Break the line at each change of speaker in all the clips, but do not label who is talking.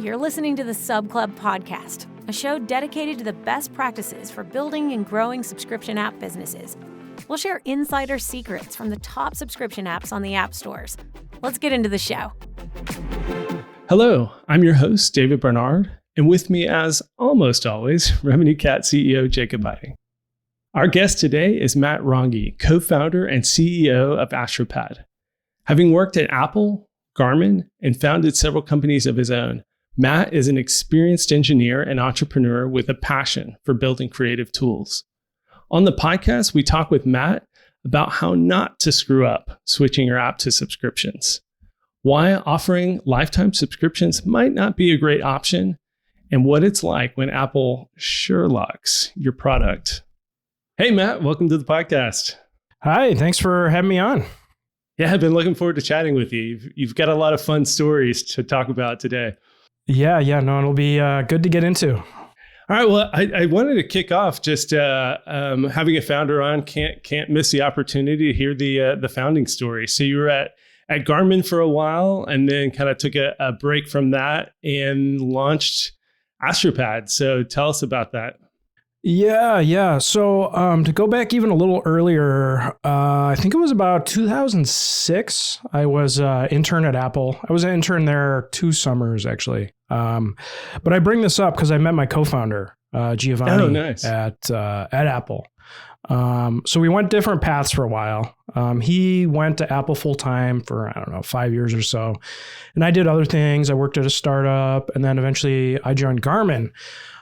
you're listening to the Sub Club podcast, a show dedicated to the best practices for building and growing subscription app businesses. We'll share insider secrets from the top subscription apps on the app stores. Let's get into the show.
Hello, I'm your host, David Bernard, and with me, as almost always, RevenueCat CEO Jacob Biting. Our guest today is Matt Ronge, co-founder and CEO of Astropad. Having worked at Apple, Garmin, and founded several companies of his own, Matt is an experienced engineer and entrepreneur with a passion for building creative tools. On the podcast, we talk with Matt about how not to screw up switching your app to subscriptions, why offering lifetime subscriptions might not be a great option, and what it's like when Apple sherlocks your product. Hey, Matt, welcome to the podcast.
Hi, thanks for having me on.
Yeah, I've been looking forward to chatting with you. You've got a lot of fun stories to talk about today.
Yeah, it'll be good to get into.
All right, well, I wanted to kick off just having a founder on. Can't miss the opportunity to hear the founding story. So you were at Garmin for a while and then kind of took a break from that and launched Astropad. So tell us about that.
Yeah. So to go back even a little earlier, I think it was about 2006. I was an intern at Apple. I was an intern there 2 summers, actually. But I bring this up because I met my co-founder, Giovanni, at Apple. So we went different paths for a while. He went to Apple full time for, 5 years or so. And I did other things. I worked at a startup, and then eventually I joined Garmin.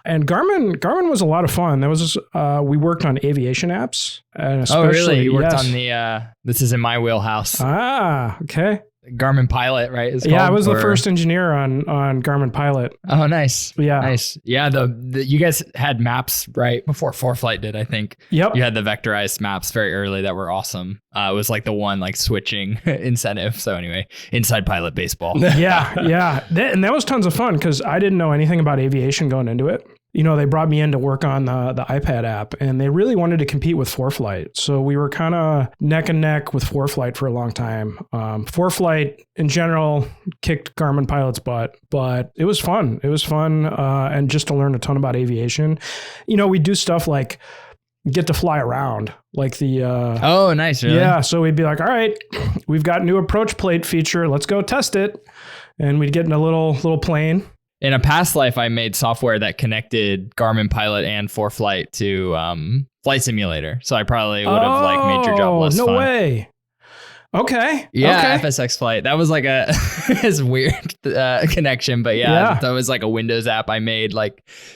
And Garmin was a lot of fun. That was we worked on aviation apps, and especially.
Oh, really? You worked on the. This is in my wheelhouse.
Ah, okay.
Garmin Pilot, right?
I was the first engineer on Garmin Pilot.
Oh, nice.
Yeah,
nice. Yeah, the you guys had maps right before ForeFlight did, I think.
Yep.
You had the vectorized maps very early that were awesome. It was like the one switching incentive. So anyway, inside pilot baseball.
Yeah. And that was tons of fun because I didn't know anything about aviation going into it. They brought me in to work on the iPad app, and they really wanted to compete with ForeFlight. So we were kind of neck and neck with ForeFlight for a long time. ForeFlight in general kicked Garmin Pilot's butt, but it was fun. And just to learn a ton about aviation. We do stuff like get to fly around, like the...
Oh, nice. Really?
Yeah. So we'd be like, all right, we've got new approach plate feature. Let's go test it. And we'd get in a little plane.
In a past life, I made software that connected Garmin Pilot and ForeFlight to Flight Simulator. So I probably would have made your job less fun.
No way. Okay.
Yeah,
okay.
FSX Flight. That was like a it's weird connection, but yeah, that was like a Windows app I made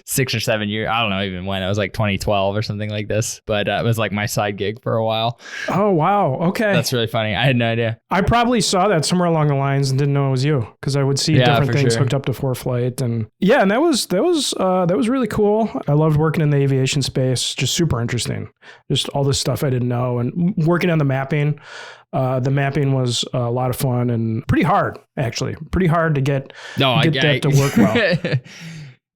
6 or 7 years. I don't know even when. It was 2012 or something like this, but it was my side gig for a while.
Oh, wow. Okay.
That's really funny. I had no idea.
I probably saw that somewhere along the lines and didn't know it was you because I would see different things hooked up to ForeFlight. And that was really cool. I loved working in the aviation space. Just super interesting. Just all this stuff I didn't know and working on the mapping. The mapping was a lot of fun and pretty hard, actually. Pretty hard to get that to work well.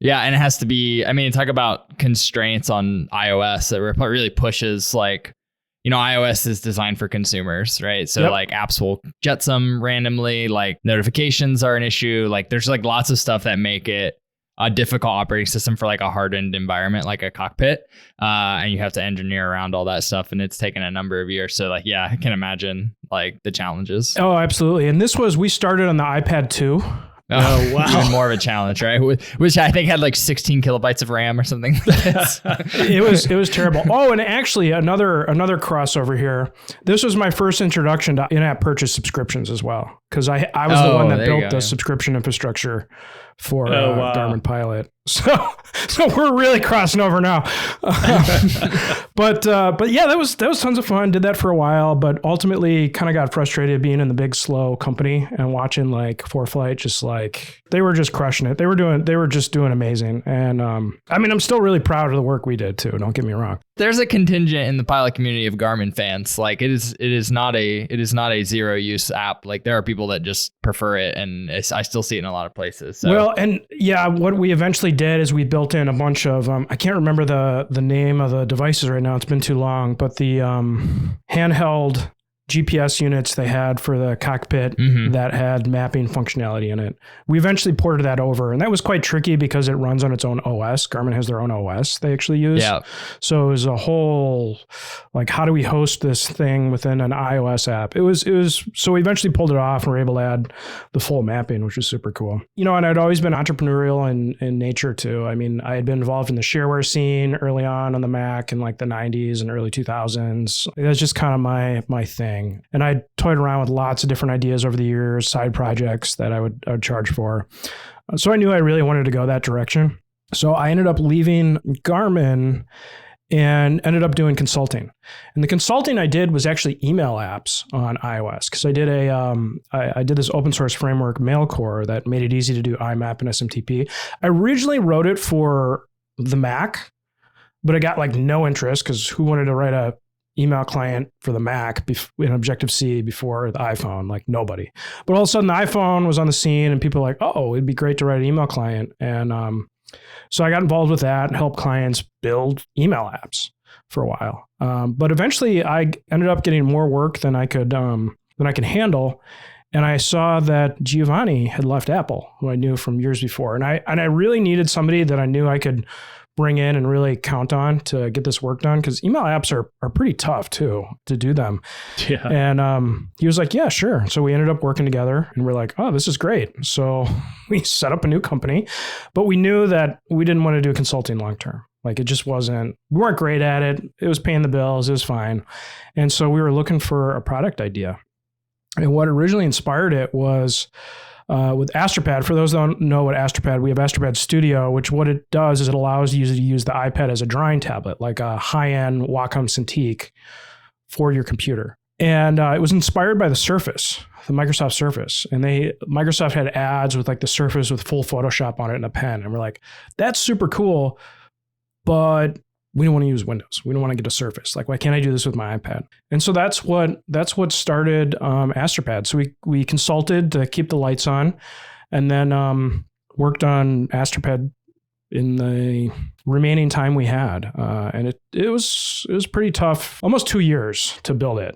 Yeah, and it has to be, talk about constraints on iOS. It really pushes iOS is designed for consumers, right? So apps will jetsam randomly, notifications are an issue. There's lots of stuff that make it a difficult operating system for a hardened environment, like a cockpit. And you have to engineer around all that stuff. And it's taken a number of years. So I can imagine the challenges.
Oh, absolutely. And we started on the iPad 2.
Oh, wow. Even more of a challenge, right? Which I think had 16 kilobytes of RAM or something.
It was terrible. Oh, and actually another crossover here. This was my first introduction to in-app purchase subscriptions as well. Because I was the one that built the subscription infrastructure for Garmin Pilot. So we're really crossing over now. But yeah, that was tons of fun. Did that for a while, but ultimately kind of got frustrated being in the big slow company and watching ForeFlight just they were just crushing it. They were just doing amazing. And I'm still really proud of the work we did too. Don't get me wrong.
There's a contingent in the pilot community of Garmin fans. It is not a zero use app. There are people that just prefer it, and I still see it in a lot of places. So.
Well, and yeah, what we eventually did is we built in a bunch of I can't remember the name of the devices right now. It's been too long, but the handheld GPS units they had for the cockpit that had mapping functionality in it. We eventually ported that over, and that was quite tricky because it runs on its own OS. Garmin has their own OS they actually use. Yeah. So it was a whole, like, how do we host this thing within an iOS app? It was, so we eventually pulled it off and were able to add the full mapping, which was super cool. You know, and I'd always been entrepreneurial in nature too. I mean, I had been involved in the shareware scene early on the Mac in like the 90s and early 2000s. It was just kind of my thing. And I toyed around with lots of different ideas over the years, side projects that I would charge for. So I knew I really wanted to go that direction. So I ended up leaving Garmin and ended up doing consulting. And the consulting I did was actually email apps on iOS, because I did I did this open source framework, MailCore, that made it easy to do IMAP and SMTP. I originally wrote it for the Mac, but I got like no interest, because who wanted to write a email client for the Mac in Objective-C before the iPhone? Like nobody. But all of a sudden the iPhone was on the scene and people were like, oh, it'd be great to write an email client. And so I got involved with that and helped clients build email apps for a while. But eventually I ended up getting more work than I could handle. And I saw that Giovanni had left Apple, who I knew from years before. And I really needed somebody that I knew I could bring in and really count on to get this work done, because email apps are pretty tough too to do them. Yeah. And he was like, yeah, sure. So we ended up working together and we're like, oh, this is great. So we set up a new company, but we knew that we didn't want to do consulting long term. Like it just wasn't, we weren't great at it. It was paying the bills. It was fine. And so we were looking for a product idea. And what originally inspired it was with Astropad. For those that don't know what Astropad, we have Astropad Studio, which what it does is it allows you to use the iPad as a drawing tablet, like a high-end Wacom Cintiq for your computer. And it was inspired by the Surface, the Microsoft Surface. And Microsoft had ads with like the Surface with full Photoshop on it and a pen. And we're like, that's super cool, but we don't want to use Windows. We don't want to get a Surface. Like, why can't I do this with my iPad? And so that's what started Astropad. So we consulted to keep the lights on, and then worked on Astropad in the remaining time we had. And it was pretty tough. Almost 2 years to build it,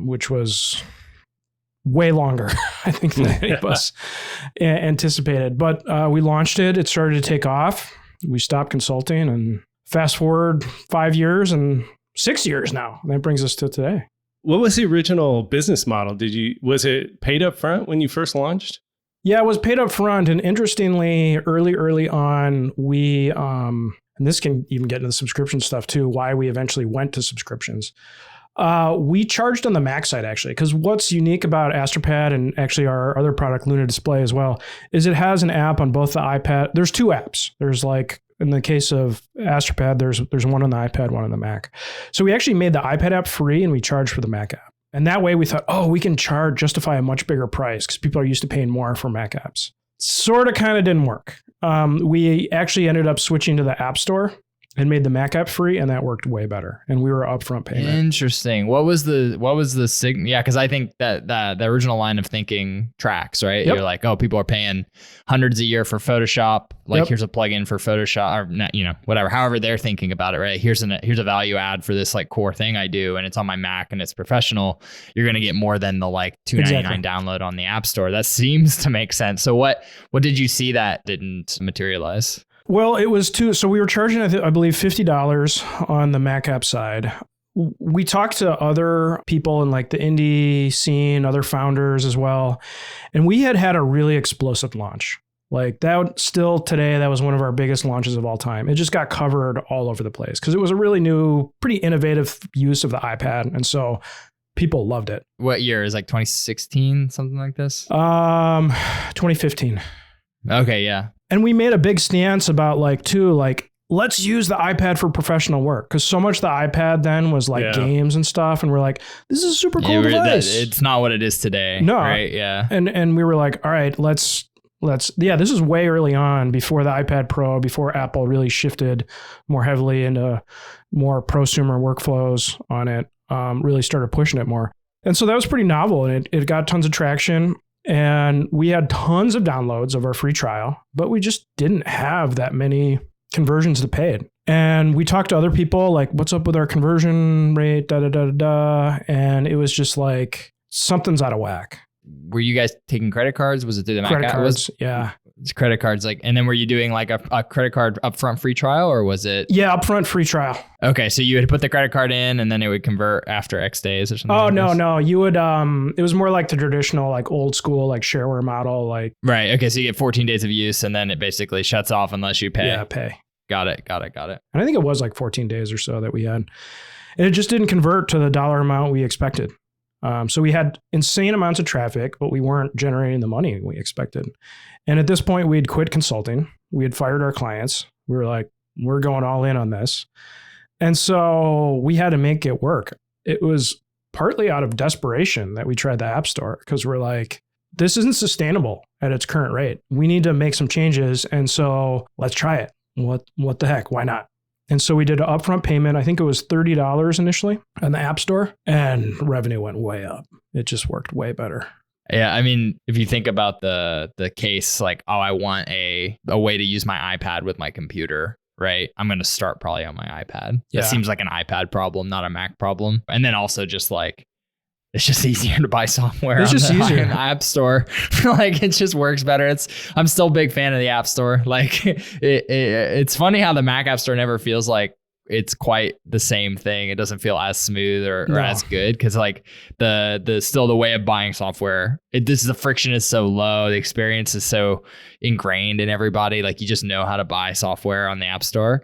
which was way longer, I think, than any of us anticipated. But we launched it. It started to take off. We stopped consulting, and fast forward 5 years and 6 years now. That brings us to today.
What was the original business model? Was it paid up front when you first launched?
Yeah, it was paid up front. And interestingly, early on, we, and this can even get into the subscription stuff too, why we eventually went to subscriptions. We charged on the Mac side, actually, because what's unique about Astropad, and actually our other product, Luna Display as well, is it has an app on both the iPad. There's two apps. There's like, in the case of Astropad, there's one on the iPad, one on the Mac. So we actually made the iPad app free and we charged for the Mac app. And that way we thought, oh, we can justify a much bigger price because people are used to paying more for Mac apps. Sort of kind of didn't work. We actually ended up switching to the App Store and made the Mac app free, and that worked way better. And we were upfront payment.
Interesting. What was the signal? Yeah, because I think that the original line of thinking tracks, right? Yep. You're like, oh, people are paying hundreds a year for Photoshop. Like, here's a plugin for Photoshop, or not, whatever. However they're thinking about it, right? Here's a value add for this like core thing I do, and it's on my Mac and it's professional. You're gonna get more than the like $2.99 download on the App Store. That seems to make sense. So what did you see that didn't materialize?
Well, it was so we were charging, I believe, $50 on the Mac app side. We talked to other people in like the indie scene, other founders as well. And we had a really explosive launch. Like that still today, that was one of our biggest launches of all time. It just got covered all over the place because it was a really new, pretty innovative use of the iPad. And so people loved it.
What year? Is like 2016, something like this?
2015.
Okay, yeah.
And we made a big stance about let's use the iPad for professional work, because so much of the iPad then was like games and stuff. And we're like, this is a super cool device.
It's not what it is today.
No.
Right. Yeah.
And we were like, all right, let's, this is way early on, before the iPad Pro, before Apple really shifted more heavily into more prosumer workflows on it, really started pushing it more. And so that was pretty novel, and it got tons of traction. And we had tons of downloads of our free trial, but we just didn't have that many conversions to paid. And we talked to other people like, what's up with our conversion rate, and it was just like, something's out of whack.
Were you guys taking credit cards? Was it through the Mac
Credit
app?
cards, yeah.
It's credit cards, like, and then were you doing like a credit card upfront free trial, or was it?
Yeah, upfront free trial.
Okay, so you had to put the credit card in, and then it would convert after X days or something.
Oh,
like
no. You would, it was more like the traditional, like old school, like shareware model, like.
Right. Okay, so you get 14 days of use, and then it basically shuts off unless you pay.
Yeah, pay.
Got it.
And I think it was like 14 days or so that we had. And it just didn't convert to the dollar amount we expected. So we had insane amounts of traffic, but we weren't generating the money we expected. And at this point, we had quit consulting. We had fired our clients. We were like, we're going all in on this. And so we had to make it work. It was partly out of desperation that we tried the App Store, because we're like, this isn't sustainable at its current rate. We need to make some changes. And so let's try it. What the heck? Why not? And so we did an upfront payment. I think it was $30 initially on the App Store, and revenue went way up. It just worked way better.
Yeah, I mean, if you think about the case, like, oh, I want a way to use my iPad with my computer, right? I'm going to start probably on my iPad.
Yeah.
That seems like an iPad problem, not a Mac problem. And then also just like, it's just easier to buy software.
It's just easier
in the App Store. Like, it just works better. I'm still a big fan of the App Store. Like, it's funny how the Mac App Store never feels like it's quite the same thing. It doesn't feel as smooth or as good, because like the way of buying software, the friction is so low. The experience is so ingrained in everybody. Like, you just know how to buy software on the App Store,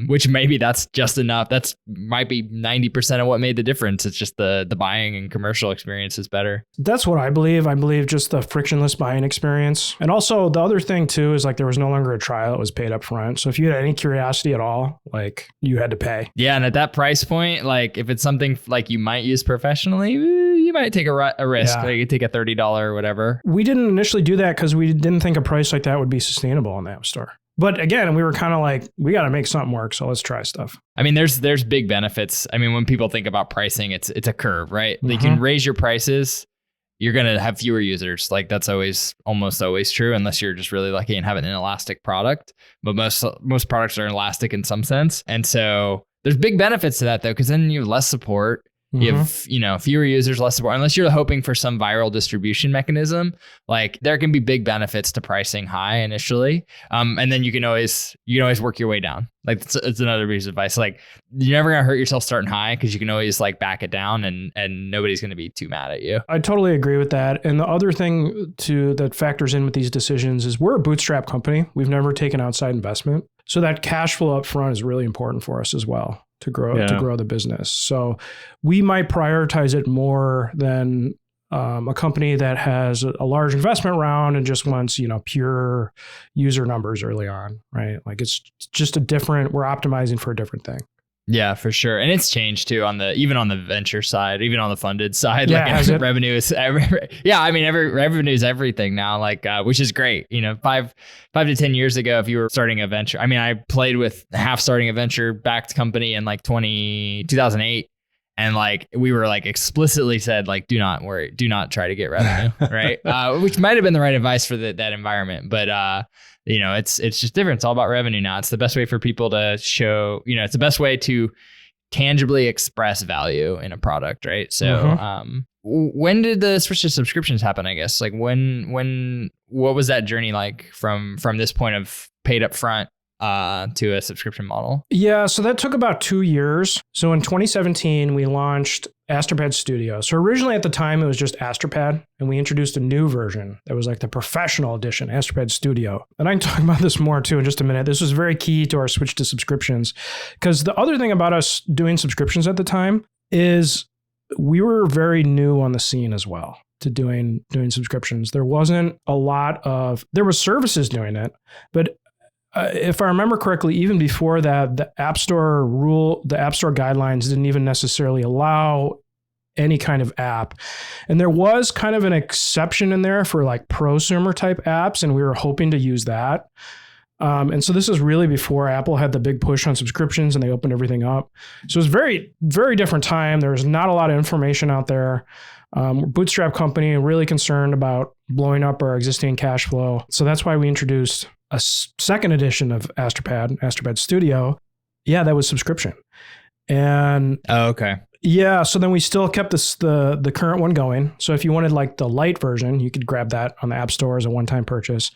which maybe that's just enough. That's might be 90% of what made the difference. It's just the buying and commercial experience is better.
That's what I believe. I believe just the frictionless buying experience. And also the other thing too is like there was no longer a trial. It was paid up front. So if you had any curiosity at all, like you had to pay.
Yeah. And at that price point, like if it's something like you might use professionally, you might take a risk.
Yeah.
Like you take a $30 or whatever.
We didn't initially do that because we didn't think a price like that would be sustainable in the App Store. But again, we were kind of like, we got to make something work. So let's try stuff.
I mean, there's big benefits. I mean, when people think about pricing, it's a curve, right?
Mm-hmm.
You can raise your prices. You're going to have fewer users. Like that's almost always true, unless you're just really lucky and have an inelastic product. But most products are elastic in some sense. And so there's big benefits to that though, because then you have less support. You have, fewer users, less support. Unless you're hoping for some viral distribution mechanism, like there can be big benefits to pricing high initially, and then you can always work your way down. Like it's another piece of advice. Like you're never gonna hurt yourself starting high, because you can always like back it down, and nobody's gonna be too mad at you.
I totally agree with that. And the other thing that factors in with these decisions is we're a bootstrap company. We've never taken outside investment, so that cash flow up front is really important for us as well. To grow the business. So we might prioritize it more than a company that has a large investment round and just wants, pure user numbers early on, right? Like it's just we're optimizing for a different thing.
Yeah, for sure. And it's changed too even on the venture side, even on the funded side.
Yeah,
like revenue is revenue is everything now, like which is great. 5 to 10 years ago, if you were starting a venture, I mean, I played with half starting a venture backed company in like 2008. And like we were like explicitly said, like, do not worry, do not try to get revenue, right? Which might have been the right advice for that environment, but it's just different. It's all about revenue now. It's the best way for people to show, it's the best way to tangibly express value in a product, right? So when did the switch to subscriptions happen? I guess like what was that journey like from this point of paid up front to a subscription model? Yeah,
so that took about 2 years. So in 2017, we launched Astropad Studio. So originally at the time, it was just Astropad, and we introduced a new version that was like the professional edition, Astropad Studio. And I can talk about this more too in just a minute. This was very key to our switch to subscriptions, because the other thing about us doing subscriptions at the time is we were very new on the scene as well to doing subscriptions. There wasn't a lot there was services doing it, but if I remember correctly, even before that, the App Store guidelines didn't even necessarily allow any kind of app. And there was kind of an exception in there for like prosumer type apps, and we were hoping to use that. And so this is really before Apple had the big push on subscriptions and they opened everything up. So it was very, very different time. There was not a lot of information out there. Bootstrap company, really concerned about blowing up our existing cash flow. So that's why we introduced a second edition of Astropad Studio, yeah, that was subscription. And
okay.
Yeah, so then we still kept the current one going. So if you wanted like the light version, you could grab that on the App Store as a one-time purchase.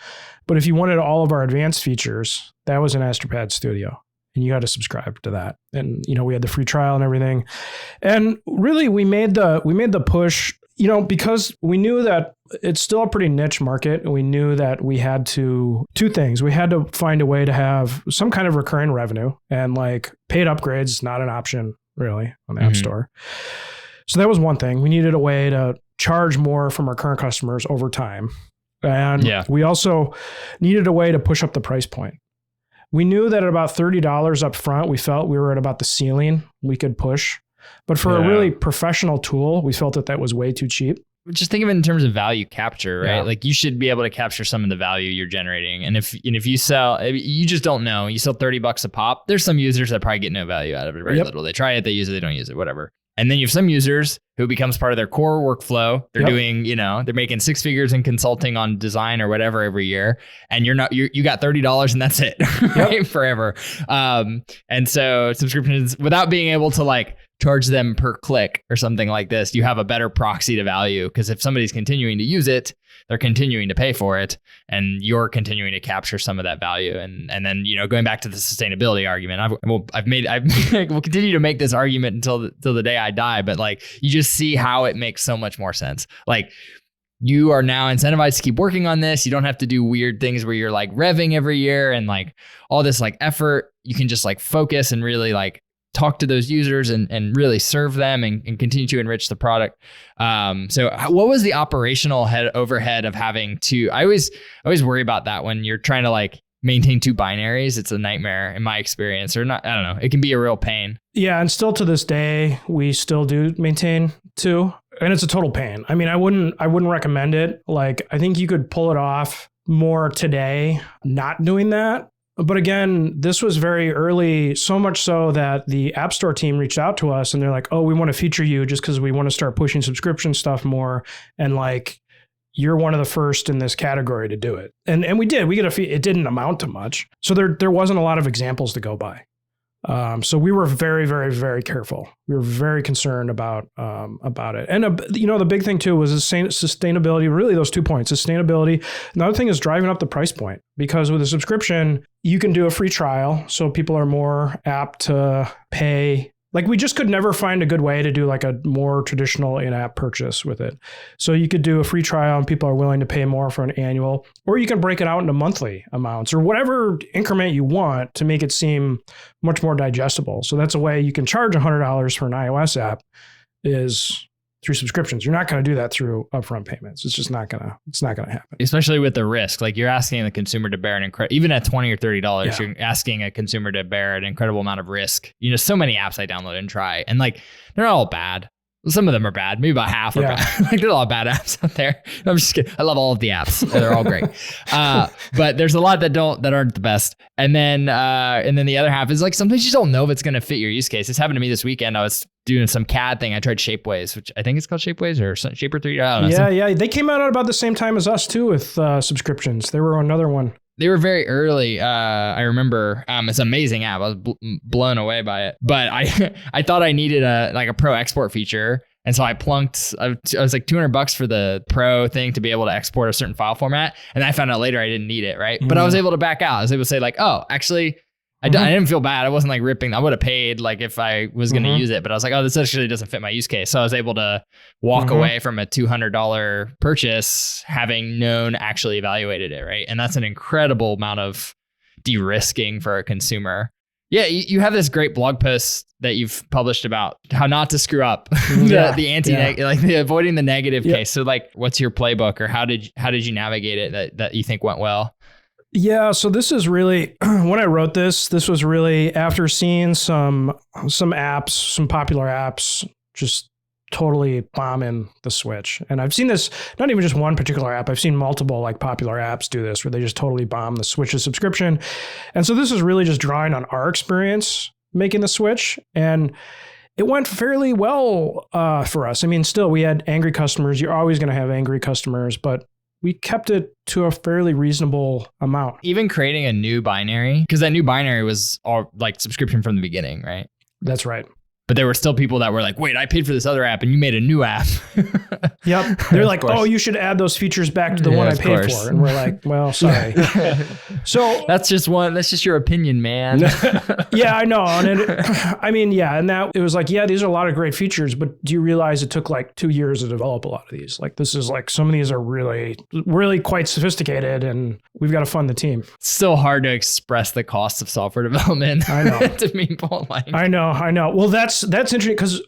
But if you wanted all of our advanced features, that was an Astropad Studio, and you had to subscribe to that. And we had the free trial and everything. And really, we made the push, because we knew that it's still a pretty niche market, and we knew that we had two things. We had to find a way to have some kind of recurring revenue, and like paid upgrades is not an option really on the App Store. So that was one thing. We needed a way to charge more from our current customers over time. And we also needed a way to push up the price point. We knew that at about $30 up front, we felt we were at about the ceiling we could push. But for a really professional tool, we felt that was way too cheap.
Just think of it in terms of value capture, right? Like you should be able to capture some of the value you're generating. And if you sell, you just don't know, you sell $30 a pop, there's some users that probably get no value out of it, very little. They try it, they use it, they don't use it, whatever. And then you have some users who becomes part of their core workflow. They're doing, they're making 6 figures in consulting on design or whatever every year. And you got $30 and that's it, right? Forever. And so subscriptions, without being able to like charge them per click or something like this, you have a better proxy to value, because if somebody's continuing to use it, they're continuing to pay for it, and you're continuing to capture some of that value. And then, going back to the sustainability argument, we'll continue to make this argument until the day I die, but like, you just see how it makes so much more sense. Like, you are now incentivized to keep working on this. You don't have to do weird things where you're like revving every year and like all this like effort. You can just like focus and really like talk to those users and really serve them and continue to enrich the product. So what was the operational overhead of having to, I always worry about that when you're trying to like maintain two binaries. It's a nightmare in my experience, or not. I don't know. It can be a real pain.
Yeah. And still to this day, we still do maintain two, and it's a total pain. I mean, I wouldn't recommend it. Like, I think you could pull it off more today, not doing that. But again, this was very early, so much so that the App Store team reached out to us and they're like, oh, we want to feature you just because we want to start pushing subscription stuff more. And like, you're one of the first in this category to do it. And we did. We get a fee. It didn't amount to much. So there wasn't a lot of examples to go by. So we were very, very, very careful. We were very concerned about it. And, the big thing too was sustainability, really those 2 points, sustainability. Another thing is driving up the price point, because with a subscription, you can do a free trial. So people are more apt to pay. Like, we just could never find a good way to do like a more traditional in-app purchase with it. So you could do a free trial and people are willing to pay more for an annual, or you can break it out into monthly amounts or whatever increment you want to make it seem much more digestible. So that's a way you can charge $100 for an iOS app, is through subscriptions. You're not going to do that through upfront payments. It's just not going to happen.
Especially with the risk. Like, you're asking the consumer to bear even at $20 or $30, you're asking a consumer to bear an incredible amount of risk. So many apps I download and try, and like, they're not all bad. Some of them are bad. Maybe about half are bad. Like, there's a lot of bad apps out there. I'm just kidding. I love all of the apps. They're all great. But there's a lot that aren't the best. And then the other half is like, sometimes you don't know if it's going to fit your use case. This happened to me this weekend. I was doing some CAD thing. I tried Shapeways, which I think it's called Shapeways or Shaper 3. I don't know.
Yeah. They came out at about the same time as us too with subscriptions. They were another one.
They were very early. I remember it's an amazing app. I was blown away by it. But I thought I needed a pro export feature. And so I plunked, I was like $200 for the pro thing to be able to export a certain file format. And I found out later I didn't need it, right? But I was able to back out. I was able to say like, oh, actually, I didn't feel bad. I wasn't like ripping. I would have paid like if I was going to use it. But I was like, oh, this actually doesn't fit my use case. So I was able to walk away from a $200 purchase having actually evaluated it, right? And that's an incredible amount of de-risking for a consumer. Yeah, you have this great blog post that you've published about how not to screw up like the avoiding the negative case. So like, what's your playbook, or how did you navigate it that you think went well?
Yeah, so this is really, when I wrote this was really after seeing some apps, some popular apps just totally bombing the Switch. And I've seen this, not even just one particular app, I've seen multiple like popular apps do this where they just totally bomb the Switch's subscription. And so this is really just drawing on our experience making the Switch. And it went fairly well for us. I mean, still, we had angry customers. You're always going to have angry customers, but we kept it to a fairly reasonable amount.
Even creating a new binary, because that new binary was all like subscription from the beginning, right?
That's right.
But there were still people that were like, wait, I paid for this other app and you made a new app.
Yep. They're like, oh, you should add those features back to the one I paid for. And we're like, well, sorry. So
that's just your opinion, man.
Yeah, I know. And it was like, yeah, these are a lot of great features, but do you realize it took like 2 years to develop a lot of these? Like, this is like, some of these are really, really quite sophisticated, and we've got to fund the team.
It's still hard to express the cost of software development.
I know.
To people. Like,
I know. Well, that's interesting, because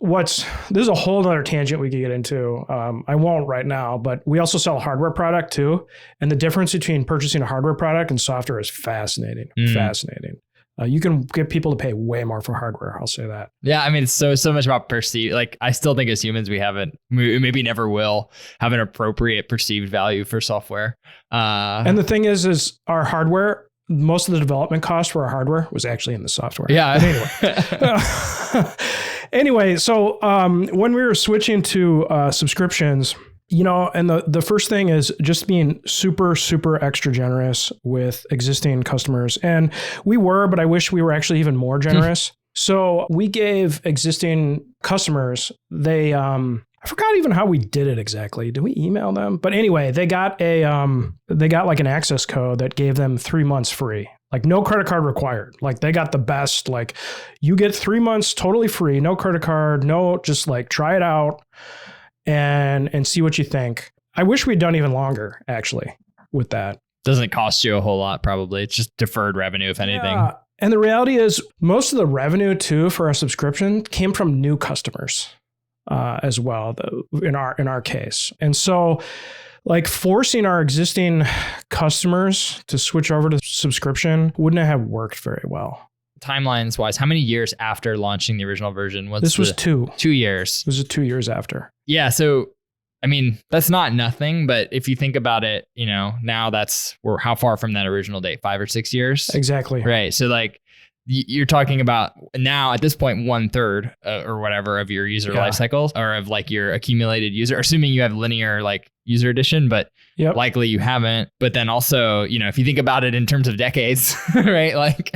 this is a whole other tangent we could get into. I won't right now, but we also sell a hardware product too. And the difference between purchasing a hardware product and software is fascinating. Fascinating. You can get people to pay way more for hardware. I'll say that.
Yeah. I mean, it's so much about perceived. Like, I still think as humans, we maybe never will have an appropriate perceived value for software.
And the thing is our hardware, most of the development cost for our hardware was actually in the software.
Yeah.
But anyway, so when we were switching to subscriptions, and the first thing is just being super, super extra generous with existing customers. And we were, but I wish we were actually even more generous. So we gave existing customers, I forgot even how we did it exactly. Did we email them? But anyway, they got like an access code that gave them 3 months free. Like, no credit card required. Like, they got the best. Like, you get 3 months totally free, no credit card, no, just like try it out and see what you think. I wish we'd done even longer, actually, with that.
Doesn't cost you a whole lot, probably. It's just deferred revenue, if anything.
Yeah. And the reality is, most of the revenue too for our subscription came from new customers as well, in our case. And so, like, forcing our existing customers to switch over to subscription wouldn't have worked very well.
Timelines wise, how many years after launching the original version?
This was 2
years.
This was 2 years after.
Yeah. So, I mean, that's not nothing, but if you think about it, now we're how far from that original date? 5 or 6 years?
Exactly.
Right. So, like, you're talking about now at this point 1/3 or whatever of your user life cycle, or of like your accumulated user, assuming you have linear like user addition, but likely you haven't. But then also, if you think about it in terms of decades, right? Like,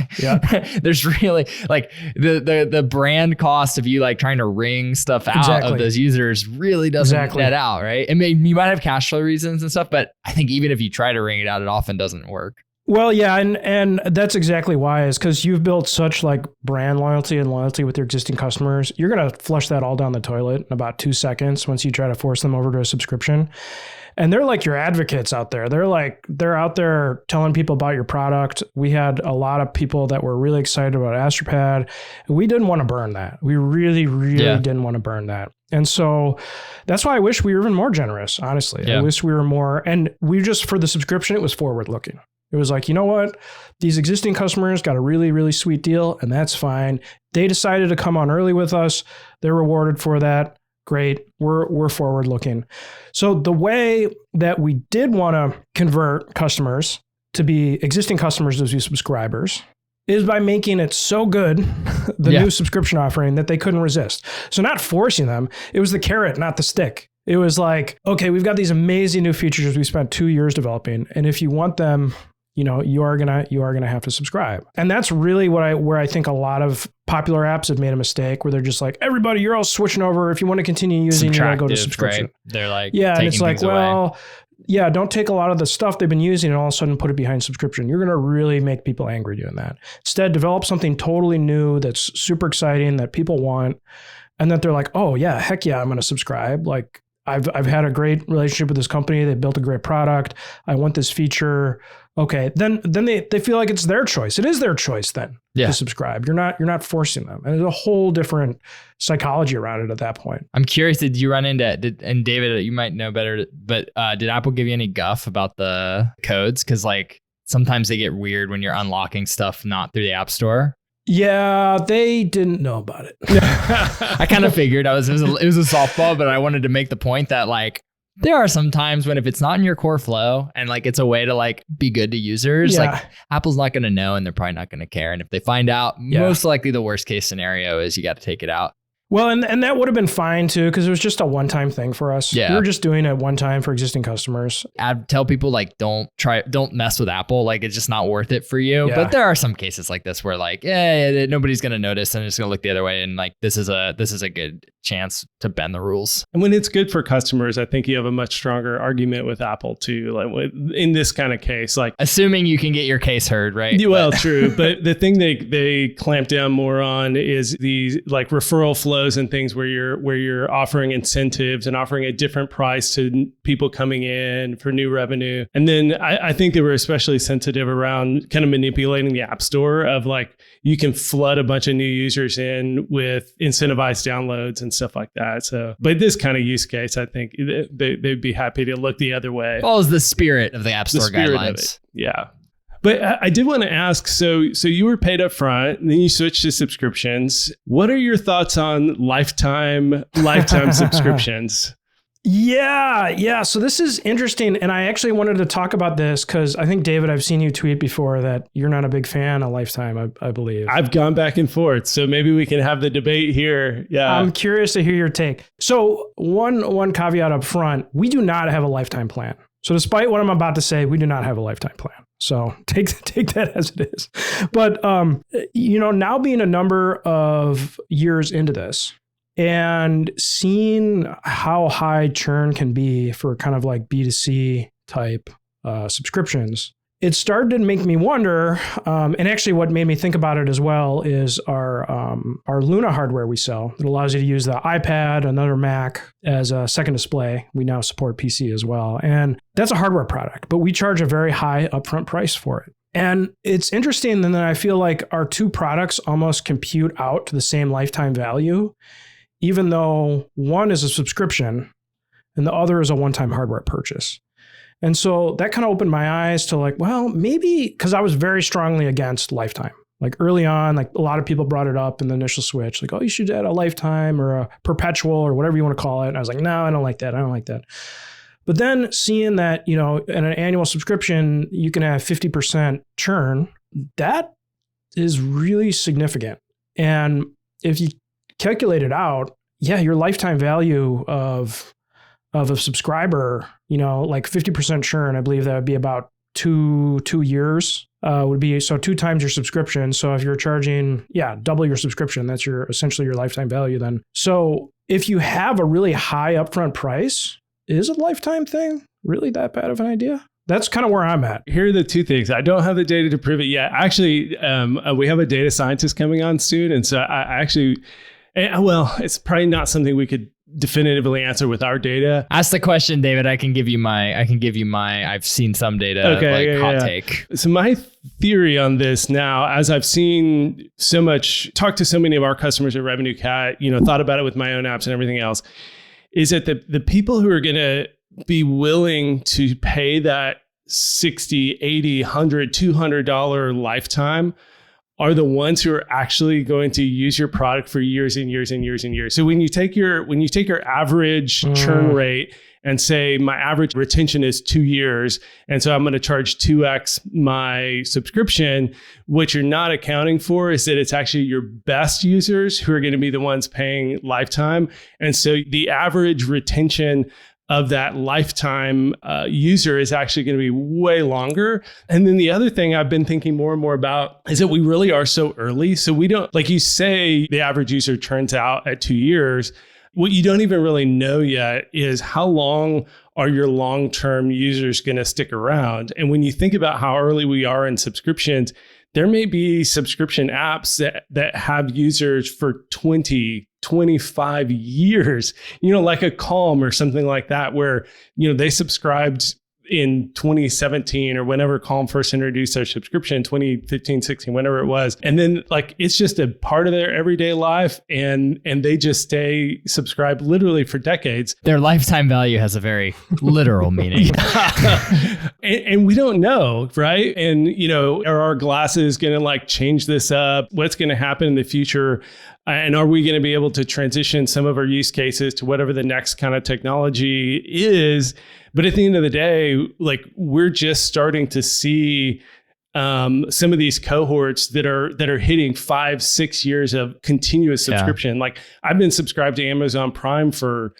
there's really like the brand cost of you like trying to wring stuff out of those users really doesn't net out, right? I mean, you might have cash flow reasons and stuff, but I think even if you try to wring it out, it often doesn't work.
Well, yeah, and that's exactly why, is because you've built such like brand loyalty and loyalty with your existing customers. You're going to flush that all down the toilet in about 2 seconds once you try to force them over to a subscription. And they're like your advocates out there. They're out there telling people about your product. We had a lot of people that were really excited about Astropad. We didn't want to burn that. We really, really didn't want to burn that. And so that's why I wish we were even more generous, honestly. Yeah. I wish we were more, and we just, for the subscription, it was forward looking. It was like, you know what? These existing customers got a really, really sweet deal, and that's fine. They decided to come on early with us. They're rewarded for that. Great. We're forward looking. So the way that we did want to convert customers to be existing customers as subscribers is by making it so good, the new subscription offering, that they couldn't resist. So not forcing them, it was the carrot, not the stick. It was like, okay, we've got these amazing new features we spent 2 years developing, and if you want them, you are gonna have to subscribe. And that's really where I think a lot of popular apps have made a mistake, where they're just like, everybody, you're all switching over. If you want to continue using, you gotta go to subscription. Right?
They're like,
and it's like, well, don't take a lot of the stuff they've been using and all of a sudden put it behind subscription. You're gonna really make people angry doing that. Instead, develop something totally new that's super exciting that people want, and that they're like, oh yeah, heck yeah, I'm gonna subscribe. Like, I've had a great relationship with this company. They built a great product. I want this feature. Okay, then they feel like it's their choice. It is their choice then to subscribe. You're not forcing them. And there's a whole different psychology around it at that point.
I'm curious, did you run into, and David, you might know better, but did Apple give you any guff about the codes? Because like sometimes they get weird when you're unlocking stuff not through the App Store.
Yeah, they didn't know about it.
I kind of figured it was a softball, but I wanted to make the point that like there are some times when if it's not in your core flow and like it's a way to like be good to users, like Apple's not going to know and they're probably not going to care. And if they find out, most likely the worst case scenario is you got to take it out.
Well, and that would have been fine too, because it was just a one-time thing for us.
Yeah.
We were just doing it one time for existing customers.
I'd tell people like, don't mess with Apple. Like it's just not worth it for you.
Yeah.
But there are some cases like this where like, nobody's going to notice and it's going to look the other way. And like, this is a good chance to bend the rules.
And when it's good for customers, I think you have a much stronger argument with Apple too. Like in this kind of case, like
assuming you can get your case heard, right?
Well, true. But the thing they clamp down more on is these like referral flows and things where you're offering incentives and offering a different price to people coming in for new revenue. And then I think they were especially sensitive around kind of manipulating the App Store of like, you can flood a bunch of new users in with incentivized downloads and stuff like that. So, but this kind of use case, I think they'd be happy to look the other way.
Follows the spirit of the App Store guidelines.
Yeah. But I did want to ask, so you were paid up front, and then you switched to subscriptions. What are your thoughts on lifetime subscriptions?
Yeah. So this is interesting. And I actually wanted to talk about this because I think, David, I've seen you tweet before that you're not a big fan of lifetime, I believe.
I've gone back and forth. So maybe we can have the debate here. Yeah.
I'm curious to hear your take. So one caveat up front, we do not have a lifetime plan. So despite what I'm about to say, we do not have a lifetime plan. So take that as it is. But, now being a number of years into this and seeing how high churn can be for kind of like B2C type subscriptions, it started to make me wonder. And actually what made me think about it as well is our Luna hardware we sell. It allows you to use the iPad, another Mac as a second display. We now support PC as well. And that's a hardware product, but we charge a very high upfront price for it. And it's interesting. And then I feel like our two products almost compute out to the same lifetime value, even though one is a subscription and the other is a one-time hardware purchase. And so that kind of opened my eyes to like, well, maybe, because I was very strongly against lifetime. Like early on, like a lot of people brought it up in the initial switch, like, oh, you should add a lifetime or a perpetual or whatever you want to call it. And I was like, no, I don't like that. But then seeing that, in an annual subscription, you can have 50% churn, that is really significant. And if you calculate it out, your lifetime value of a subscriber, like 50% churn, I believe that would be about two years would be. So 2 times your subscription. So if you're charging, double your subscription, that's essentially your lifetime value then. So if you have a really high upfront price, is a lifetime thing really that bad of an idea? That's kind of where I'm at.
Here are the two things. I don't have the data to prove it yet. Actually, we have a data scientist coming on soon. And so it's probably not something we could definitively answer with our data.
Ask the question, David. I can give you my I've seen some data, hot take.
So my theory on this now, as I've seen talked to so many of our customers at RevenueCat, thought about it with my own apps and everything else, is that the people who are going to be willing to pay that $60, $80, $100, $200 lifetime are the ones who are actually going to use your product for years and years and years and years. So when you take your average churn rate and say my average retention is 2 years, and so I'm going to charge 2x my subscription, what you're not accounting for is that it's actually your best users who are going to be the ones paying lifetime. And so the average retention of that lifetime user is actually going to be way longer. And then the other thing I've been thinking more and more about is that we really are so early. So we don't, like you say, the average user turns out at 2 years. What you don't even really know yet is how long are your long-term users going to stick around? And when you think about how early we are in subscriptions, there may be subscription apps that have users for 20, 25 years, like a Calm or something like that, where, they subscribed in 2017 or whenever Calm first introduced their subscription, 2015, 16, whenever it was. And then it's just a part of their everyday life and they just stay subscribed literally for decades.
Their lifetime value has a very literal meaning.
and we don't know, right? And, are our glasses going to change this up? What's going to happen in the future? And are we going to be able to transition some of our use cases to whatever the next kind of technology is? But at the end of the day, we're just starting to see some of these cohorts that are hitting 5-6 years of continuous subscription. Like I've been subscribed to Amazon Prime for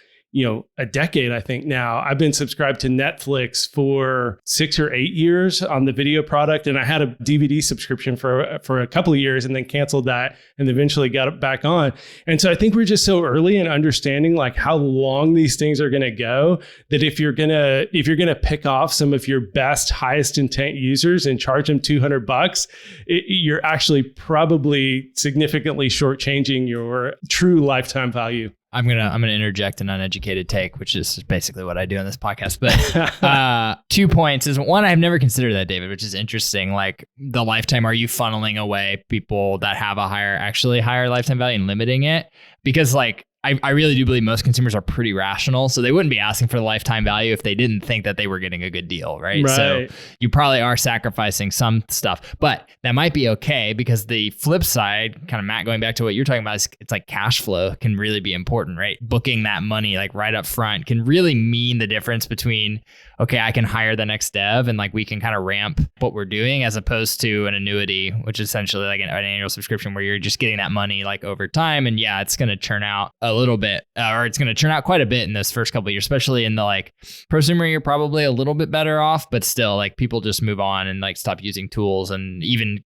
a decade, I think now. I've been subscribed to Netflix for 6 or 8 years on the video product. And I had a DVD subscription for a couple of years and then canceled that and eventually got it back on. And so I think we're just so early in understanding like how long these things are going to go, that if you're going to pick off some of your best, highest intent users and charge them $200, you're actually probably significantly shortchanging your true lifetime value.
I'm gonna interject an uneducated take, which is basically what I do on this podcast. But 2 points is one, I've never considered that, David, which is interesting. Like the lifetime, are you funneling away people that have a higher lifetime value and limiting it? Because like I really do believe most consumers are pretty rational, so they wouldn't be asking for the lifetime value if they didn't think that they were getting a good deal, right? So you probably are sacrificing some stuff, but that might be okay, because the flip side, kind of Matt, going back to what you're talking about, is it's like cash flow can really be important, right? Booking that money like right up front can really mean the difference between, okay, I can hire the next dev and like we can kind of ramp what we're doing, as opposed to an annuity, which is essentially like an annual subscription where you're just getting that money like over time. And yeah, it's going to churn out a little bit, or it's going to churn out quite a bit in those first couple of years, especially in the like prosumer, you're probably a little bit better off, but still like people just move on and like stop using tools and even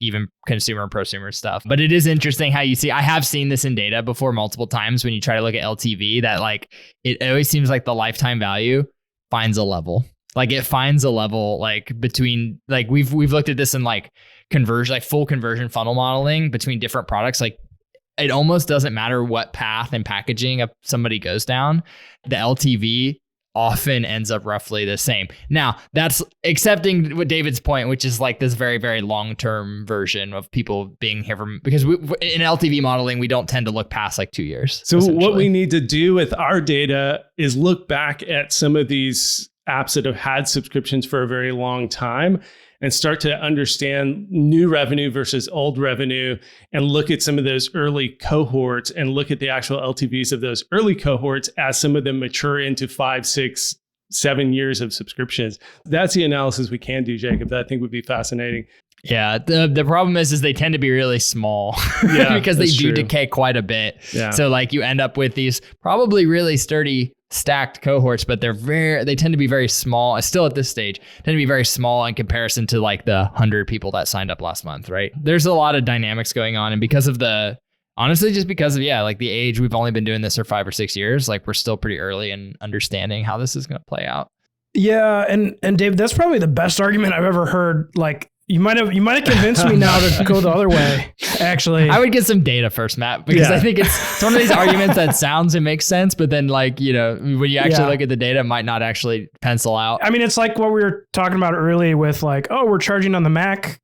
consumer and prosumer stuff. But it is interesting how you see, I have seen this in data before multiple times when you try to look at LTV, that like it always seems like the lifetime value finds a level. Like it finds a level like between, like we've looked at this in like conversion, like full conversion funnel modeling between different products. Like it almost doesn't matter what path and packaging somebody goes down, the LTV often ends up roughly the same. Now that's accepting what David's point, which is like this very, very long-term version of people being here because in LTV modeling, we don't tend to look past like 2 years.
So what we need to do with our data is look back at some of these apps that have had subscriptions for a very long time and start to understand new revenue versus old revenue, and look at some of those early cohorts and look at the actual LTVs of those early cohorts as some of them mature into 5, 6, 7 years of subscriptions. That's the analysis we can do, Jacob, that I think would be fascinating.
Yeah, the problem is they tend to be really small because they do decay quite a bit. Yeah. So like you end up with these probably really sturdy stacked cohorts, but they tend to be very small. Still at this stage, tend to be very small in comparison to like the 100 people that signed up last month, right? There's a lot of dynamics going on, and because of honestly, just because of like the age, we've only been doing this for 5 or 6 years. Like we're still pretty early in understanding how this is going to play out.
Yeah, and Dave, that's probably the best argument I've ever heard. Like you might have convinced me now to go the other way. Actually,
I would get some data first, Matt, because I think it's one of these arguments that sounds and makes sense, but then like, when you actually look at the data, it might not actually pencil out.
I mean, it's like what we were talking about early with like, oh, we're charging on the Mac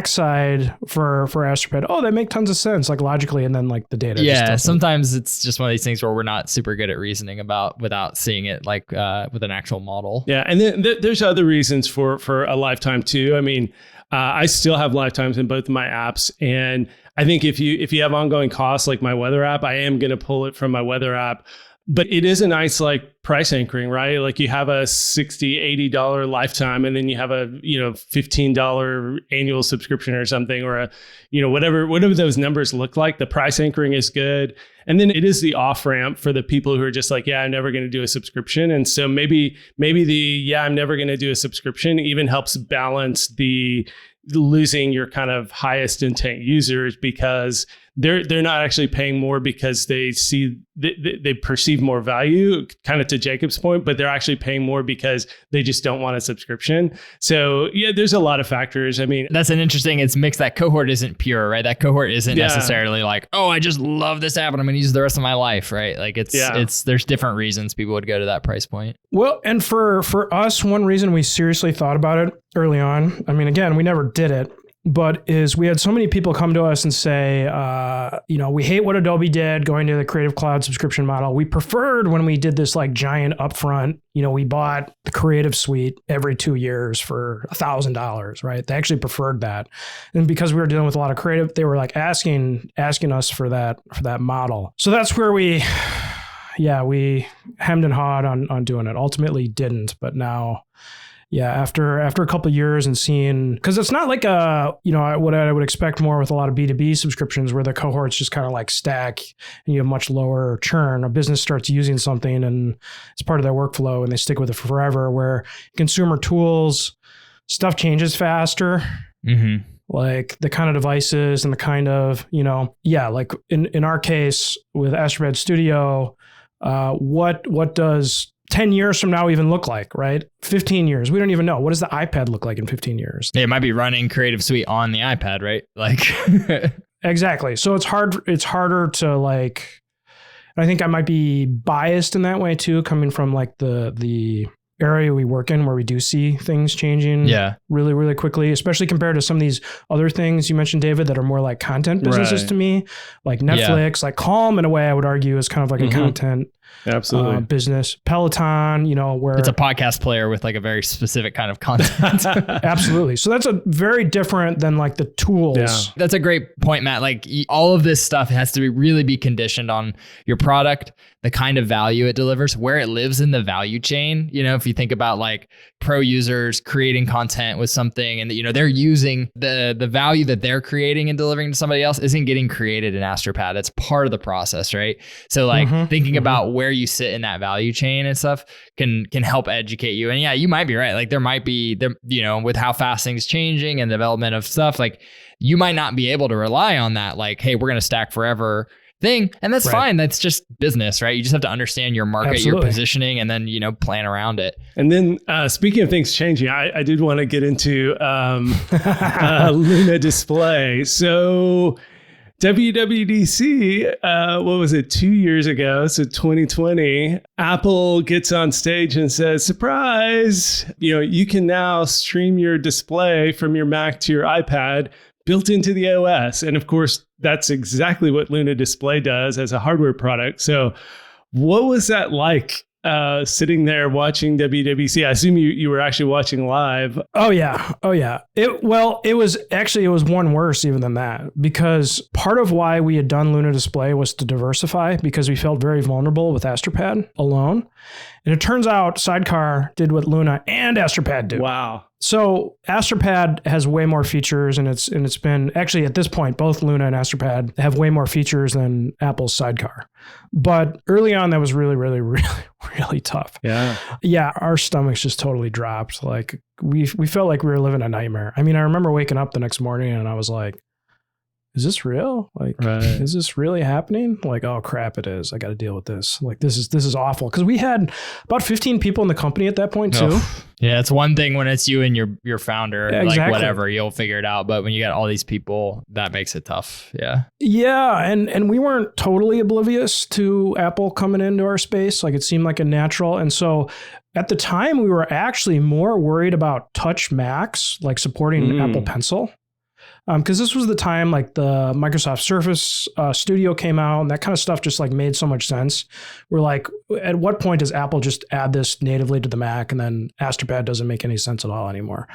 side for Astropad. Oh, that make tons of sense, like logically, and then like the data.
Yeah, sometimes it's just one of these things where we're not super good at reasoning about without seeing it like with an actual model.
Yeah, and then there's other reasons for a lifetime too. I mean, I still have lifetimes in both of my apps, and I think if you have ongoing costs like my weather app, I am going to pull it from my weather app. But it is a nice like price anchoring, right? Like you have a $60, $80 lifetime, and then you have a $15 annual subscription or something, or a whatever those numbers look like. The price anchoring is good, and then it is the off ramp for the people who are just like, I'm never going to do a subscription, and so maybe I'm never going to do a subscription even helps balance the losing your kind of highest intent users, because they're not actually paying more because they see they perceive more value, kind of to Jacob's point, but they're actually paying more because they just don't want a subscription. So yeah, there's a lot of factors. I mean,
that's an interesting, it's mixed. That cohort isn't pure, right? That cohort isn't necessarily like, oh, I just love this app and I'm going to use it the rest of my life, right? Like there's different reasons people would go to that price point.
Well, and for us, one reason we seriously thought about it early on, I mean, again, we never did it, but is we had so many people come to us and say, we hate what Adobe did going to the Creative Cloud subscription model. We preferred when we did this like giant upfront, we bought the Creative Suite every 2 years for $1,000, right? They actually preferred that. And because we were dealing with a lot of creative, they were like asking us for that model. So that's where we hemmed and hawed on doing it. Ultimately didn't, but now after a couple of years and seeing, because it's not like what I would expect more with a lot of B2B subscriptions where the cohorts just kind of like stack and you have much lower churn. A business starts using something and it's part of their workflow and they stick with it forever, where consumer tools, stuff changes faster.
Mm-hmm.
Like the kind of devices and the kind of, like in our case with Astropad Studio, what does 10 years from now even look like, right? 15 years. We don't even know. What does the iPad look like in 15 years?
Yeah, it might be running Creative Suite on the iPad, right? Like
Exactly. So it's harder to like, I think I might be biased in that way too, coming from like the area we work in where we do see things changing really, really quickly, especially compared to some of these other things you mentioned, David, that are more like content businesses to me, like Netflix, like Calm in a way I would argue is kind of like a content business. Peloton, where
it's a podcast player with like a very specific kind of content.
Absolutely. So that's a very different than like the tools.
Yeah. That's a great point, Matt. Like all of this stuff has to really be conditioned on your product, the kind of value it delivers, where it lives in the value chain. If you think about like pro users creating content with something and that, they're using the value that they're creating and delivering to somebody else isn't getting created in Astropad. It's part of the process, right? So like thinking about where you sit in that value chain and stuff can help educate you. And yeah, you might be right. Like there might be, with how fast things changing and development of stuff, like you might not be able to rely on that. Like, hey, we're going to stack forever thing. And that's fine. That's just business, right? You just have to understand your market, your positioning, and then, plan around it.
And then speaking of things changing, I did want to get into Luna Display. So WWDC, what was it, 2 years ago? So 2020, Apple gets on stage and says, surprise, you can now stream your display from your Mac to your iPad built into the OS. And of course, that's exactly what Luna Display does as a hardware product. So what was that like sitting there watching WWDC? I assume you were actually watching live.
Oh yeah. It was one worse even than that, because part of why we had done Luna Display was to diversify, because we felt very vulnerable with Astropad alone. And it turns out Sidecar did what Luna and Astropad do.
Wow.
So Astropad has way more features, and it's been actually at this point, both Luna and Astropad have way more features than Apple's Sidecar. But early on, that was really, really, really, really tough. Yeah. Our stomachs just totally dropped. Like we felt like we were living a nightmare. I mean, I remember waking up the next morning and I was like, is this real? Like, is this really happening? Like, oh crap, it is. I got to deal with this. Like, this is awful. Because we had about 15 people in the company at that point too.
Yeah, it's one thing when it's you and your founder,
exactly.
Like whatever, you'll figure it out. But when you got all these people, that makes it tough. Yeah.
Yeah, and we weren't totally oblivious to Apple coming into our space. Like it seemed like a natural. And so at the time, we were actually more worried about Touch Macs, like supporting Apple Pencil. Because this was the time like the Microsoft Surface Studio came out, and that kind of stuff just like made so much sense. We're like, at what point does Apple just add this natively to the Mac, and then Astropad doesn't make any sense at all anymore?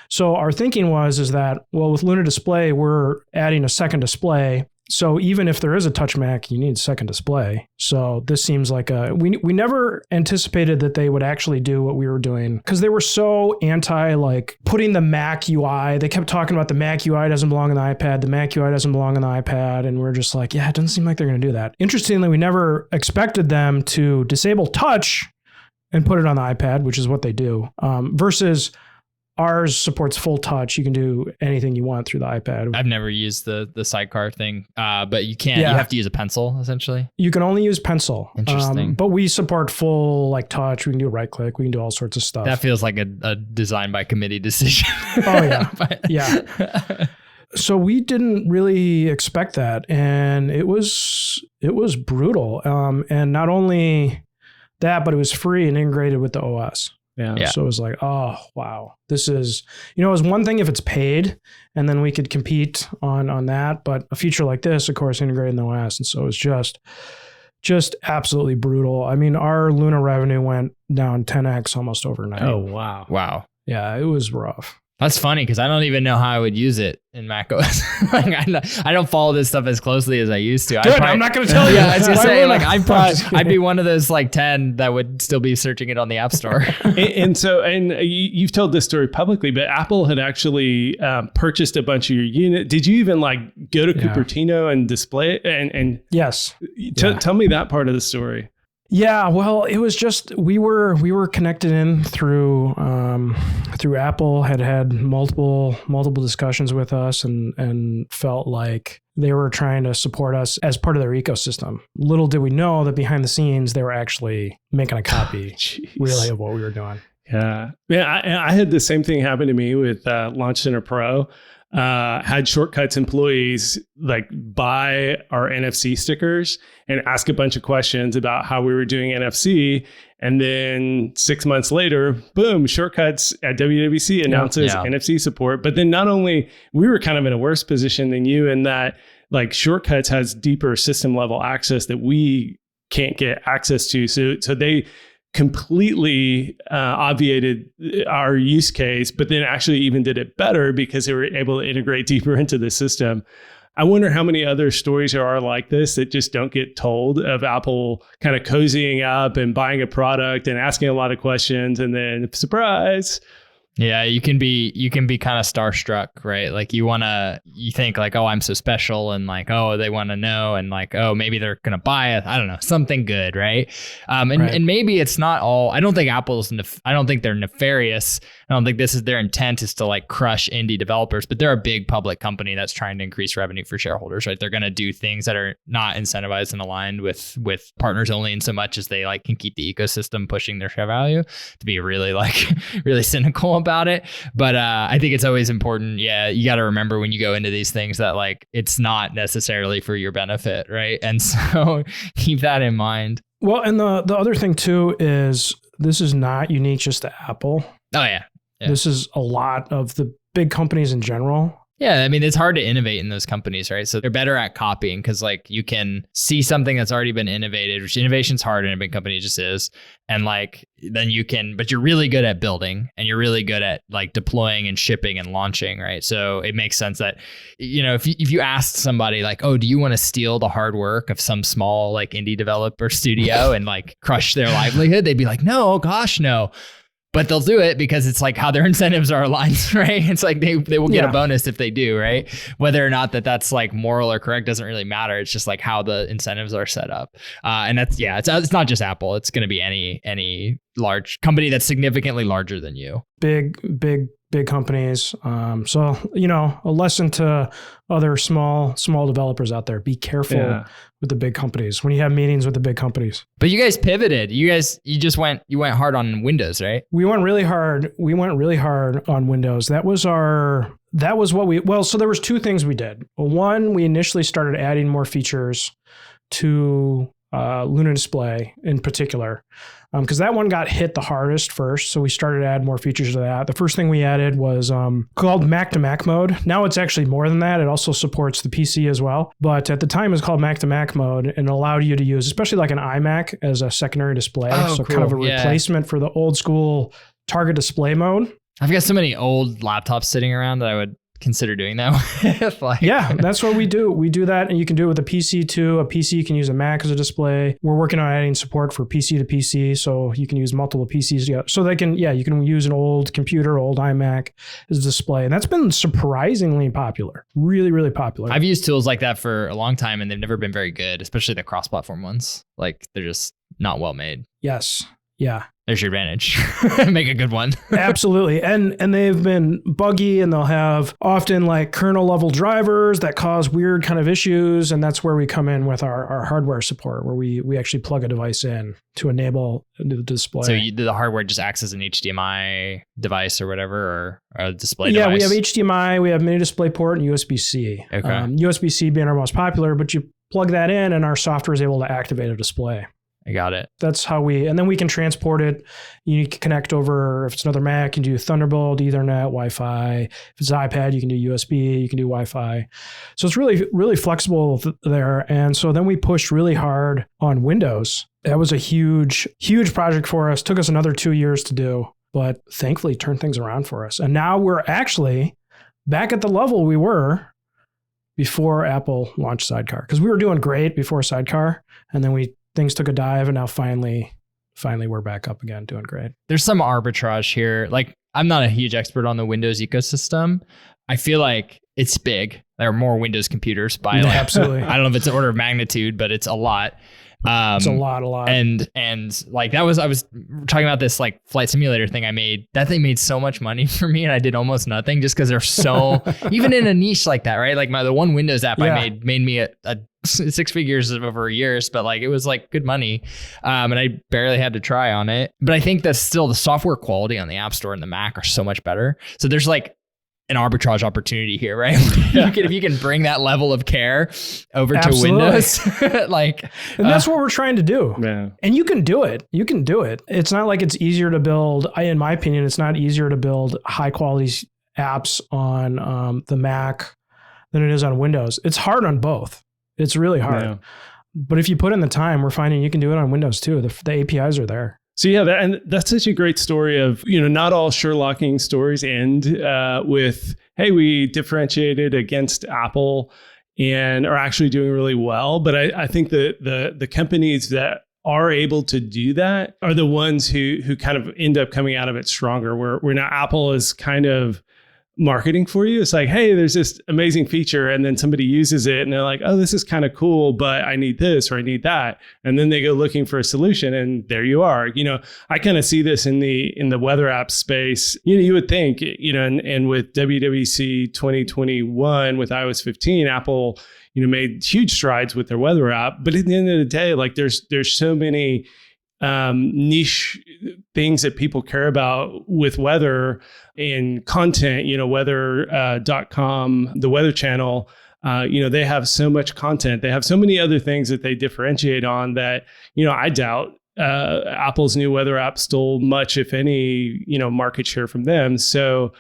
So our thinking is that, well, with Luna Display, we're adding a second display. So even if there is a Touch Mac, you need a second display. So this seems like we never anticipated that they would actually do what we were doing, because they were so anti like putting the Mac UI. They kept talking about the Mac UI doesn't belong on the iPad. The Mac UI doesn't belong on the iPad. And we're just like, yeah, it doesn't seem like they're going to do that. Interestingly, we never expected them to disable touch and put it on the iPad, which is what they do, versus ours supports full touch. You can do anything you want through the iPad.
I've never used the sidecar thing, but you can't. You have to use a pencil, essentially.
You can only use pencil.
Interesting.
But we support full like touch. We can do right click. We can do all sorts of stuff.
That feels like a design by committee decision.
Oh yeah, yeah. So we didn't really expect that, and it was brutal. And not only that, but it was free and integrated with the OS. Yeah. So it was like, oh, wow, this is, it was one thing if it's paid and then we could compete on that. But a feature like this, of course, integrated in the OS. And so it was just absolutely brutal. I mean, our Luna revenue went down 10x almost overnight.
Oh, wow.
Wow.
Yeah, it was rough.
That's funny because I don't even know how I would use it in macOS. Like I don't follow this stuff as closely as I used to.
Good, I'm not going to tell you.
Yeah, I was going to say, like, I'd be one of those like 10 that would still be searching it on the App Store.
and you've told this story publicly, but Apple had actually purchased a bunch of your unit. Did you even like go to Cupertino and display it? And
yes.
Tell me that part of the story.
Yeah, well, it was just we were connected in through Apple, had multiple discussions with us, and felt like they were trying to support us as part of their ecosystem. Little did we know that behind the scenes they were actually making a copy, really, of what we were doing.
Yeah, I had the same thing happen to me with Launch Center Pro. Had Shortcuts employees like buy our NFC stickers and ask a bunch of questions about how we were doing NFC. And then 6 months later, boom, Shortcuts at WWDC announces NFC support. But then not only, we were kind of in a worse position than you in that like Shortcuts has deeper system level access that we can't get access to. So they completely obviated our use case, but then actually even did it better because they were able to integrate deeper into the system. I wonder how many other stories there are like this that just don't get told, of Apple kind of cozying up and buying a product and asking a lot of questions, and then surprise.
Yeah, you can be kind of starstruck, right? Like you think like, oh, I'm so special, and like, oh, they want to know, and like, oh, maybe they're going to buy it. I don't know, something good, right? And maybe it's not all, I don't think I don't think they're nefarious. I don't think this is their intent, is to like crush indie developers, but they're a big public company that's trying to increase revenue for shareholders, right? They're going to do things that are not incentivized and aligned with partners only, in so much as they like can keep the ecosystem pushing their share value, to be really cynical about it. But I think it's always important. Yeah, you got to remember when you go into these things that like it's not necessarily for your benefit, right? And so keep that in mind.
Well, and the other thing too is this is not unique just to Apple.
Oh yeah.
This is a lot of the big companies in general.
Yeah, I mean, it's hard to innovate in those companies, right? So they're better at copying because like you can see something that's already been innovated, which innovation's hard in a big company, it just is. And like, then you can, but you're really good at building, and you're really good at like deploying and shipping and launching, right? So it makes sense that, you know, if you asked somebody like, oh, do you want to steal the hard work of some small like indie developer studio and like crush their livelihood? They'd be like, no, gosh, no. But they'll do it because it's like how their incentives are aligned, right? It's like they will get a bonus if they do, right? Whether or not that's like moral or correct doesn't really matter. It's just like how the incentives are set up. And that's, it's not just Apple. It's going to be any large company that's significantly larger than you. Big
companies. So, you know, a lesson to other small developers out there: be careful with the big companies when you have meetings with the big companies.
But you guys pivoted. You went hard on Windows, right?
We went really hard. On Windows. So there was two things we did. One, we initially started adding more features to Luna Display in particular, because that one got hit the hardest first. So we started to add more features to that. The first thing we added was called Mac to Mac mode. Now it's actually more than that. It also supports the PC as well. But at the time it was called Mac to Mac mode, and allowed you to use, especially like an iMac, as a secondary display. So cool. Kind of a replacement for the old school target display mode.
I've got so many old laptops sitting around that I would consider doing that.
Yeah, that's what we do. We do that, and you can do it with a PC too. A PC can use a Mac as a display. We're working on adding support for PC to PC, so you can use multiple PCs together. So you can use an old computer, old iMac as a display, and that's been surprisingly popular. Really, really popular.
I've used tools like that for a long time, and they've never been very good, especially the cross-platform ones. Like they're just not well made.
Yes. Yeah.
There's your advantage. Make a good one.
Absolutely. And they've been buggy, and they'll have often like kernel level drivers that cause weird kind of issues. And that's where we come in with our hardware support, where we actually plug a device in to enable the display.
So the hardware just acts as an HDMI device or whatever, or a display device?
Yeah, we have HDMI, we have mini display-port, and USB-C.
Okay.
USB-C being our most popular, but you plug that in and our software is able to activate a display.
I got it.
That's how and then we can transport it. You can connect over, if it's another Mac, you can do Thunderbolt, Ethernet, Wi-Fi. If it's an iPad, you can do USB, you can do Wi-Fi. So it's really, really flexible there. And so then we pushed really hard on Windows. That was a huge, huge project for us. Took us another 2 years to do. but thankfully turned things around for us. And now we're actually back at the level we were before Apple launched Sidecar, because we were doing great before Sidecar, and then things took a dive, and now finally we're back up again, doing great.
There's some arbitrage here. Like, I'm not a huge expert on the Windows ecosystem. I feel like it's big. There are more Windows computers by like,
absolutely.
I don't know if it's an order of magnitude, but it's a lot.
It's a lot.
And like I was talking about this like flight simulator thing I made. That thing made so much money for me, and I did almost nothing just because they're so even in a niche like that, right? Like the one Windows app I made me a 6 figures over years, but like it was like good money, and I barely had to try on it. But I think that still the software quality on the App Store and the Mac are so much better. So there's like an arbitrage opportunity here, right? If you can bring that level of care over to Windows, like,
and that's what we're trying to do.
Yeah.
And you can do it. It's not like it's easier to build. In my opinion, it's not easier to build high quality apps on the Mac than it is on Windows. It's hard on both. It's really hard. Yeah. But if you put in the time, we're finding you can do it on Windows too. The APIs are there.
So yeah, and that's such a great story of, not all sherlocking stories end with, hey, we differentiated against Apple and are actually doing really well. But I think the companies that are able to do that are the ones who kind of end up coming out of it stronger, where now Apple is kind of marketing for you. It's like, hey, there's this amazing feature, and then somebody uses it and they're like, oh, this is kind of cool, but I need this or I need that. And then they go looking for a solution, and there you are. I kind of see this in the weather app space. You would think, and with WWDC 2021 with iOS 15, Apple, made huge strides with their weather app. But at the end of the day, like there's so many niche things that people care about with weather and content, weather.com, the Weather Channel, they have so much content. They have so many other things that they differentiate on that, I doubt Apple's new weather app stole much, if any, market share from them. So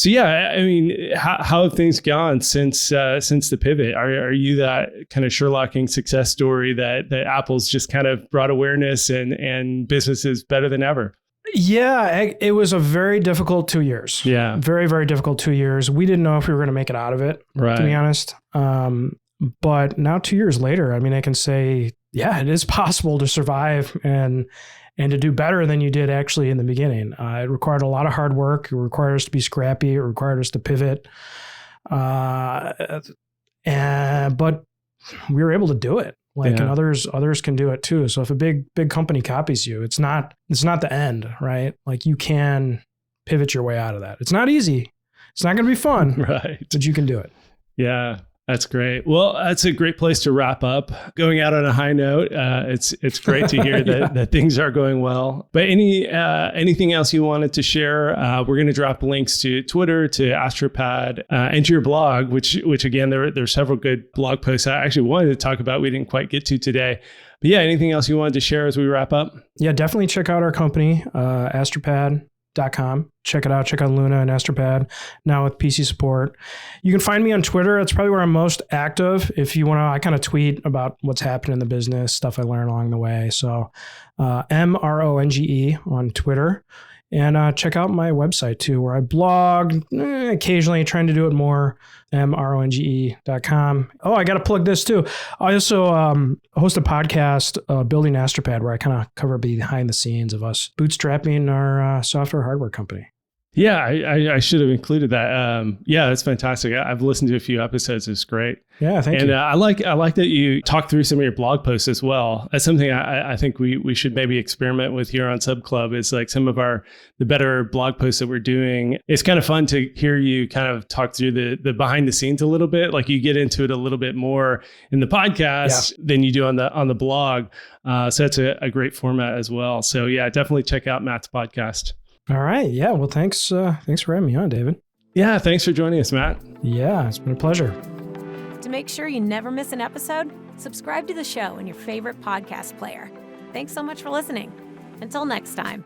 yeah, I mean, how have things gone since the pivot? Are you that kind of sherlocking success story that Apple's just kind of brought awareness and businesses better than ever?
Yeah, it was a very difficult 2 years.
Yeah,
very, very difficult 2 years. We didn't know if we were going to make it out of it, right, to be honest. But now 2 years later, I mean, I can say, yeah, it is possible to survive and to do better than you did actually in the beginning. It required a lot of hard work. It required us to be scrappy. It required us to pivot. But we were able to do it. And others can do it too. So if a big company copies you, it's not the end, right? Like you can pivot your way out of that. It's not easy. It's not going to be fun,
right?
But you can do it.
Yeah. That's great. Well, that's a great place to wrap up. Going out on a high note. It's great to hear that things are going well. But anything else you wanted to share? We're going to drop links to Twitter, to Astropad, and to your blog, which again, there's several good blog posts I actually wanted to talk about. We didn't quite get to today. But yeah, anything else you wanted to share as we wrap up?
Yeah, definitely check out our company, Astropad.com. Check it out. Check out Luna and Astropad now with PC support. You can find me on Twitter. That's probably where I'm most active. If you want to, I kind of tweet about what's happening in the business, stuff I learn along the way. So MRONGE on Twitter. And check out my website too, where I blog, occasionally trying to do it more, MRONGE.com. Oh, I got to plug this too. I also host a podcast, Building Astropad, where I kind of cover behind the scenes of us bootstrapping our software hardware company.
Yeah, I should have included that. Yeah, that's fantastic. I've listened to a few episodes. It's great.
Yeah, thank you.
And I like that you talk through some of your blog posts as well. That's something I think we should maybe experiment with here on Sub Club. Is like some of the better blog posts that we're doing. It's kind of fun to hear you kind of talk through the behind the scenes a little bit. Like you get into it a little bit more in the podcast than you do on the blog. So that's a great format as well. So yeah, definitely check out Matt's podcast.
All right. Yeah. Well, thanks for having me on, David.
Yeah. Thanks for joining us, Matt.
Yeah, it's been a pleasure.
To make sure you never miss an episode, subscribe to the show in your favorite podcast player. Thanks so much for listening. Until next time.